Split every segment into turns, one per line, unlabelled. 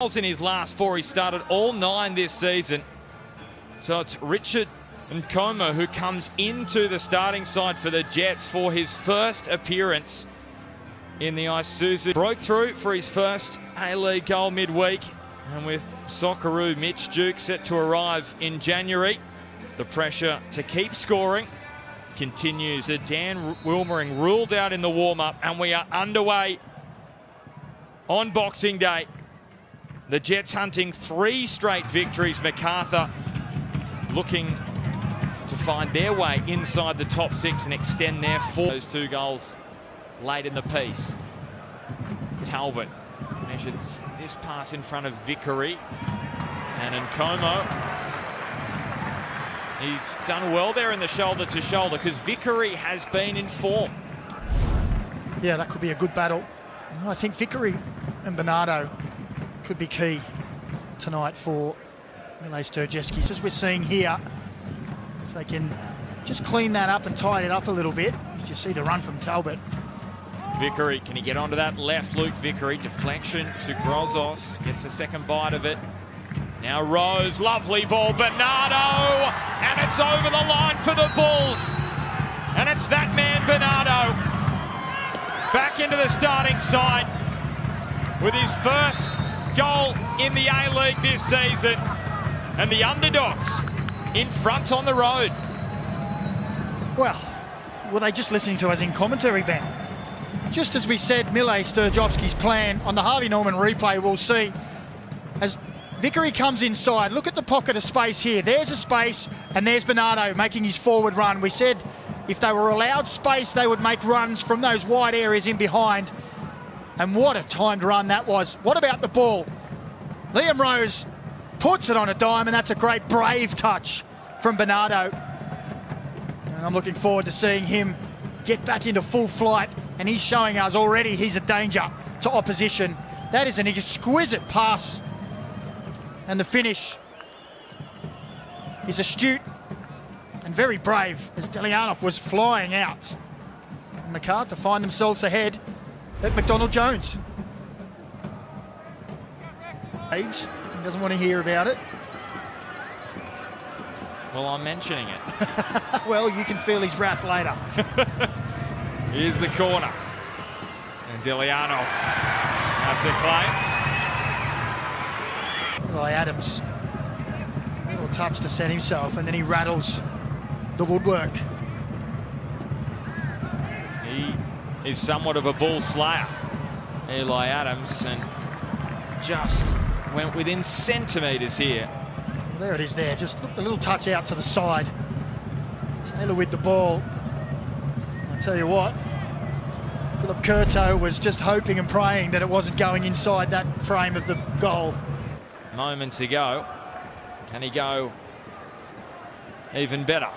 In his last 4, he started all 9 this season. So it's Richard Nkoma who comes into the starting side for the Jets for his first appearance in the ISUZU. Broke through for his first A-League goal midweek, and with Socceroo Mitch Duke set to arrive in January, the pressure to keep scoring continues. Dan Wilmering ruled out in the warm-up, and we are underway on Boxing Day. The Jets hunting 3 straight victories. Macarthur looking to find their way inside the top 6 and extend their 4. Those 2 goals late in the piece. Talbot measures this pass in front of Vickery. And Nkomo, he's done well there in the shoulder-to-shoulder because Vickery has been in form.
Yeah, that could be a good battle. I think Vickery and Bernardo could be key tonight for Mile Sturjevski. As we're seeing here, if they can just clean that up and tidy it up a little bit, as you see the run from Talbot.
Vickery, can he get onto that left? Luke Vickery, deflection to Grozos, gets a second bite of it. Now Rose, lovely ball, Bernardo, and it's over the line for the Bulls. And it's that man, Bernardo, back into the starting side with his first goal in the A-League this season, and the underdogs in front on the road.
Well, were they just listening to us in commentary, Ben? Just as we said, Mile Sturjevski's plan on the Harvey Norman replay, we'll see as Vickery comes inside. Look at the pocket of space here. There's a space, and there's Bernardo making his forward run. We said if they were allowed space, they would make runs from those wide areas in behind. And what a timed run that was. What about the ball? Liam Rose puts it on a dime, and that's a great brave touch from Bernardo. And I'm looking forward to seeing him get back into full flight, and he's showing us already he's a danger to opposition. That is an exquisite pass, and the finish is astute and very brave as Delianov was flying out. And Macarthur find themselves ahead at McDonald Jones. He doesn't want to hear about it.
Well, I'm mentioning it.
Well, you can feel his wrath later.
Here's the corner. And Delianov out to claim.
Eli Adams, a little touch to set himself, and then he rattles the woodwork.
He is somewhat of a bull slayer, Eli Adams, and just went within centimetres here.
Well, there it is there, just look, the little touch out to the side. Taylor with the ball. I'll tell you what, Philip Curto was just hoping and praying that it wasn't going inside that frame of the goal.
Moments ago, can he go even better?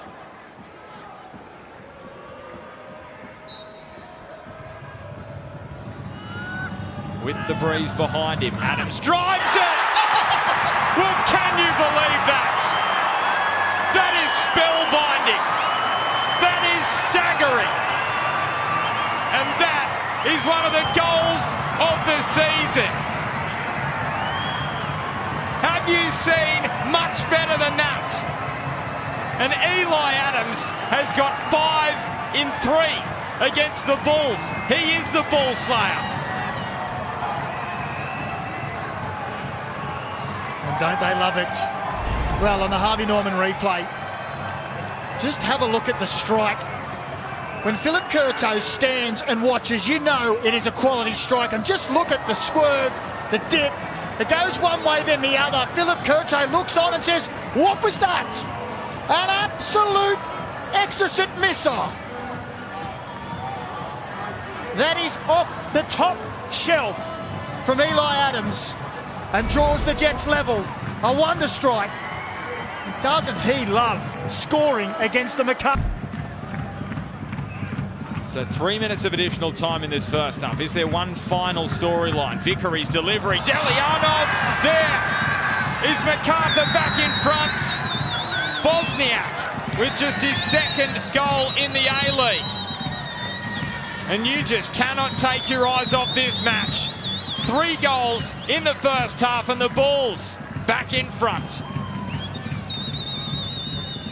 With the breeze behind him, Adams drives it! Well, can you believe that? That is spellbinding. That is staggering. And that is one of the goals of the season. Have you seen much better than that? And Eli Adams has got 5 in 3 against the Bulls. He is the bull slayer.
Don't they love it? Well, on the Harvey Norman replay, just have a look at the strike. When Philip Curto stands and watches, you know it is a quality strike. And just look at the swerve, the dip. It goes one way, then the other. Philip Curto looks on and says, what was that? An absolute exquisite missile. That is off the top shelf from Eli Adams, and draws the Jets level. A wonder strike. Doesn't he love scoring against the Macarthur?
So 3 minutes of additional time in this first half. Is there one final storyline? Vickery's delivery. Delianov, there is Macarthur back in front. Bosniak with just his 2nd goal in the A-League. And you just cannot take your eyes off this match. 3 goals in the first half and the Bulls back in front.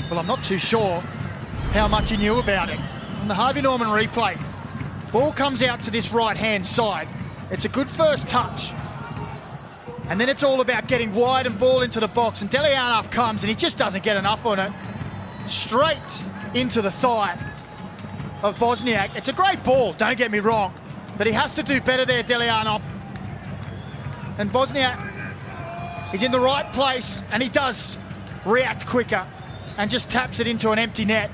Well, I'm not too sure how much he knew about it. On the Harvey Norman replay, ball comes out to this right-hand side. It's a good first touch. And then it's all about getting wide and ball into the box. And Delianov comes and he just doesn't get enough on it. Straight into the thigh of Bosniak. It's a great ball, don't get me wrong. But he has to do better there, Delianov. And Bosniak is in the right place and he does react quicker and just taps it into an empty net.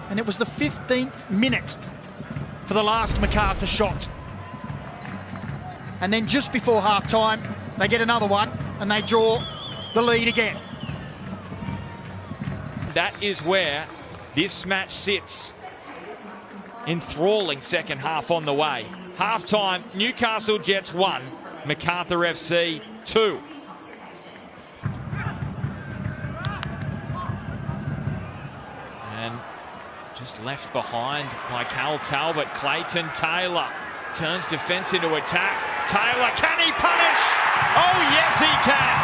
And it was the 15th minute for the last Macarthur shot. And then just before half-time, they get another one and they draw the lead again.
That is where this match sits. Enthralling second half on the way. Half-time, Newcastle Jets 1, Macarthur FC 2. And just left behind by Cal Talbot. Clayton Taylor turns defence into attack. Taylor, can he punish? Oh, yes, he can.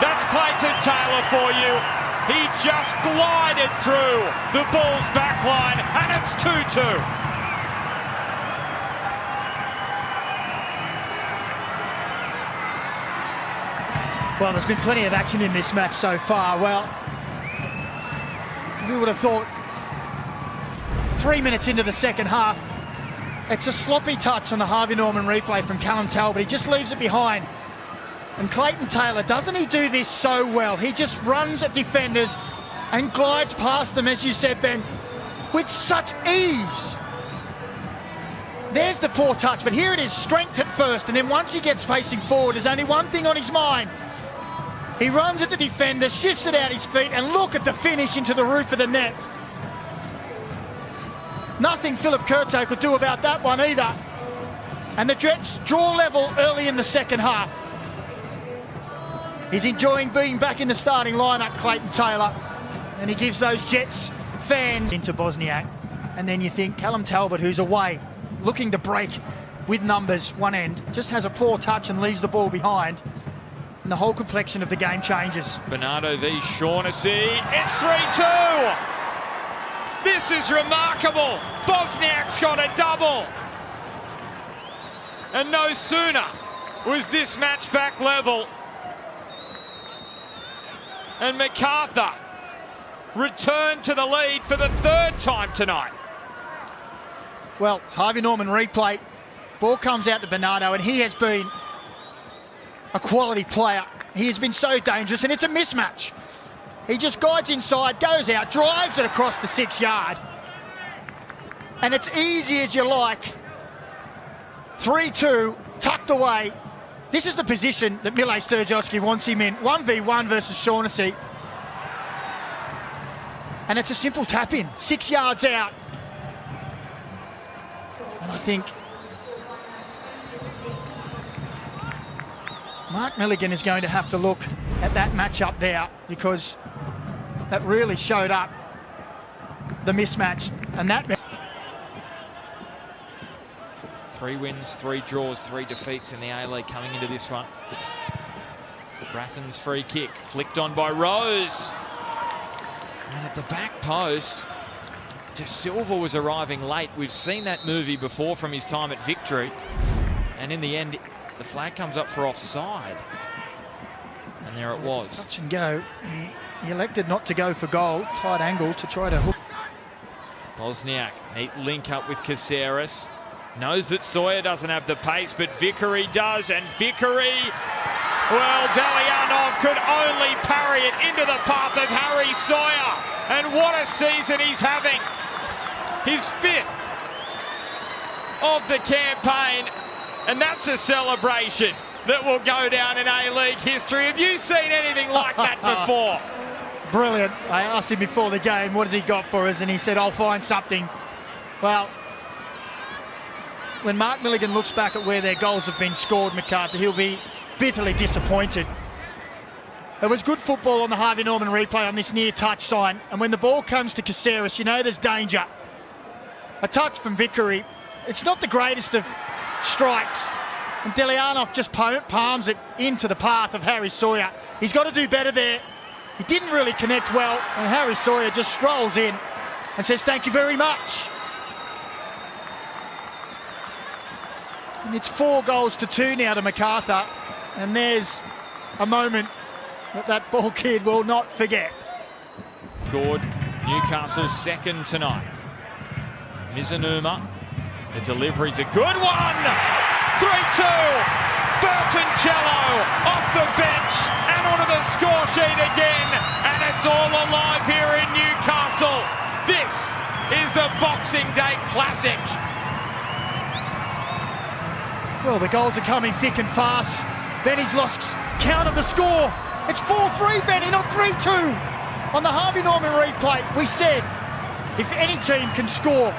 That's Clayton Taylor for you. He just glided through the Bulls' backline, and it's 2-2.
Well, there's been plenty of action in this match so far. Well, we would have thought 3 minutes into the second half, it's a sloppy touch on the Harvey Norman replay from Callum Talbot. He just leaves it behind. And Clayton Taylor, doesn't he do this so well? He just runs at defenders and glides past them, as you said, Ben, with such ease. There's the poor touch, but here it is, strength at first, and then once he gets pacing forward, there's only one thing on his mind. He runs at the defender, shifts it out his feet, and look at the finish into the roof of the net. Nothing Philip Curto could do about that one either. And the Jets draw level early in the second half. He's enjoying being back in the starting lineup, Clayton Taylor. And he gives those Jets fans into Bosniak. And then you think Callum Talbot, who's away, looking to break with numbers one end, just has a poor touch and leaves the ball behind. And the whole complexion of the game changes.
Bernardo v Shaughnessy, it's 3-2! This is remarkable. Bosniak's got a double. And no sooner was this match back level, and Macarthur returned to the lead for the 3rd time tonight.
Well, Harvey Norman replay. Ball comes out to Bernardo, and he has been a quality player. He has been so dangerous, and it's a mismatch. He just guides inside, goes out, drives it across the 6-yard. And it's easy as you like. 3-2, tucked away. This is the position that Mile Sturjovski wants him in. 1v1 versus Shaughnessy. And it's a simple tap-in, 6 yards out. And I think Mark Milligan is going to have to look at that matchup there, because that really showed up the mismatch. And that
3 wins, 3 draws, 3 defeats in the A-League coming into this one. Bratton's free kick, flicked on by Rose. And at the back post, De Silva was arriving late. We've seen that movie before from his time at Victory. And in the end, the flag comes up for offside. And there it was.
Touch and go. He elected not to go for goal. Tight angle to try to hook.
Bosniak, neat link up with Caceres. Knows that Sawyer doesn't have the pace, but Vickery does. And Vickery, well, Delianov could only parry it into the path of Harry Sawyer. And what a season he's having. His 5th of the campaign. And that's a celebration that will go down in A-League history. Have you seen anything like that before?
Brilliant. I asked him before the game, what has he got for us? And he said, I'll find something. Well, when Mark Milligan looks back at where their goals have been scored, Macarthur, he'll be bitterly disappointed. It was good football on the Harvey Norman replay on this near touch sign. And when the ball comes to Caceres, you know there's danger. A touch from Vickery. It's not the greatest of strikes. And Delianov just palms it into the path of Harry Sawyer. He's got to do better there. He didn't really connect well, and Harry Sawyer just strolls in and says, thank you very much. And it's 4-2 now to Macarthur. And there's a moment that ball kid will not forget.
Scored Newcastle's second tonight. Mizunuma, the delivery's a good one! 3-2! Bertoncello off the bench and onto the score sheet again, and it's all alive here in Newcastle. This is a Boxing Day classic.
Well, the goals are coming thick and fast. Benny's lost count of the score. It's 4-3, Benny, not 3-2. On the Harvey Norman replay, we said if any team can score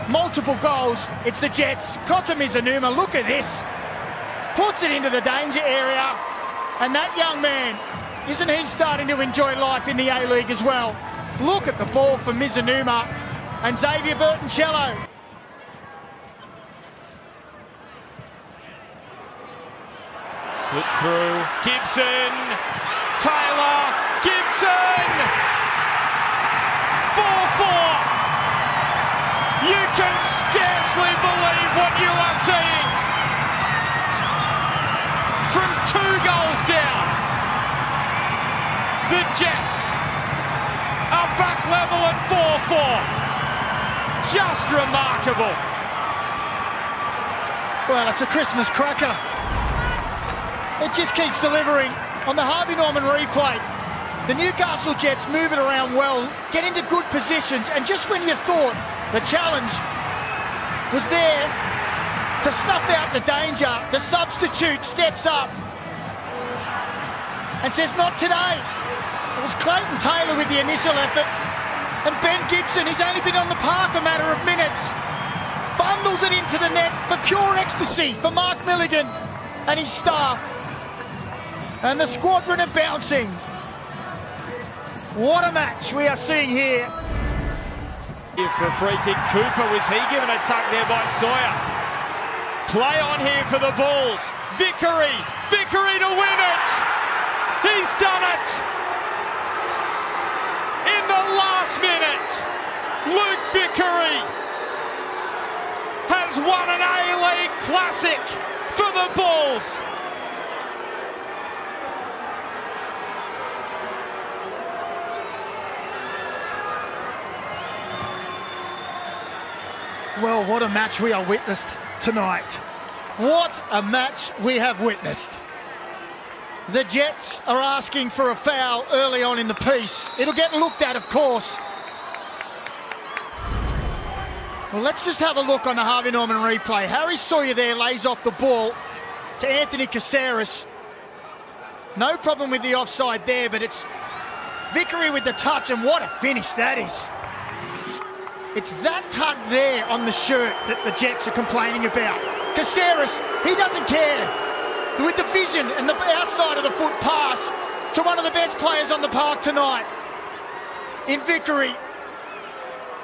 multiple goals, it's the Jets. Kota Mizunuma, look at this. Puts it into the danger area. And that young man, isn't he starting to enjoy life in the A-League as well? Look at the ball for Mizunuma and Xavier Bertoncello.
Slip through, Gibson, Taylor, Gibson! 4-4! You can scarcely believe what you are seeing! From 2 goals down, the Jets are back level at 4-4. Just remarkable.
Well, it's a Christmas cracker. It just keeps delivering. On the Harvey Norman replay, the Newcastle Jets move it around well, get into good positions, and just when you thought the challenge was there to snuff out the danger, the substitute steps up and says, not today. It was Clayton Taylor with the initial effort, and Ben Gibson, he's only been on the park a matter of minutes, bundles it into the net for pure ecstasy for Mark Milligan and his staff. And the squadron are bouncing. What a match we are seeing here.
Here for a free kick, Cooper, was he given a tuck there by Sawyer? Play on here for the Bulls. Vickery to win it. He's done it. In the last minute, Luke Vickery has won an A-League classic for the Bulls.
Well, what a match we are witnessed tonight. What a match we have witnessed. The Jets are asking for a foul early on in the piece. It'll get looked at, of course. Well, let's just have a look on the Harvey Norman replay. Harry Sawyer there lays off the ball to Anthony Caceres. No problem with the offside there, but it's Vickery with the touch, and what a finish that is. It's that tug there on the shirt that the Jets are complaining about. Caceres, he doesn't care. With the vision and the outside of the foot pass to one of the best players on the park tonight in Vickery.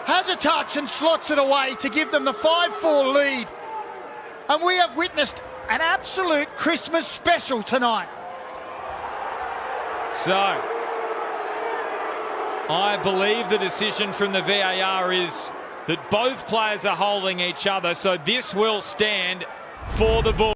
Has a touch and slots it away to give them the 5-4 lead. And we have witnessed an absolute Christmas special tonight.
So, I believe the decision from the VAR is that both players are holding each other, so this will stand for the Bulls.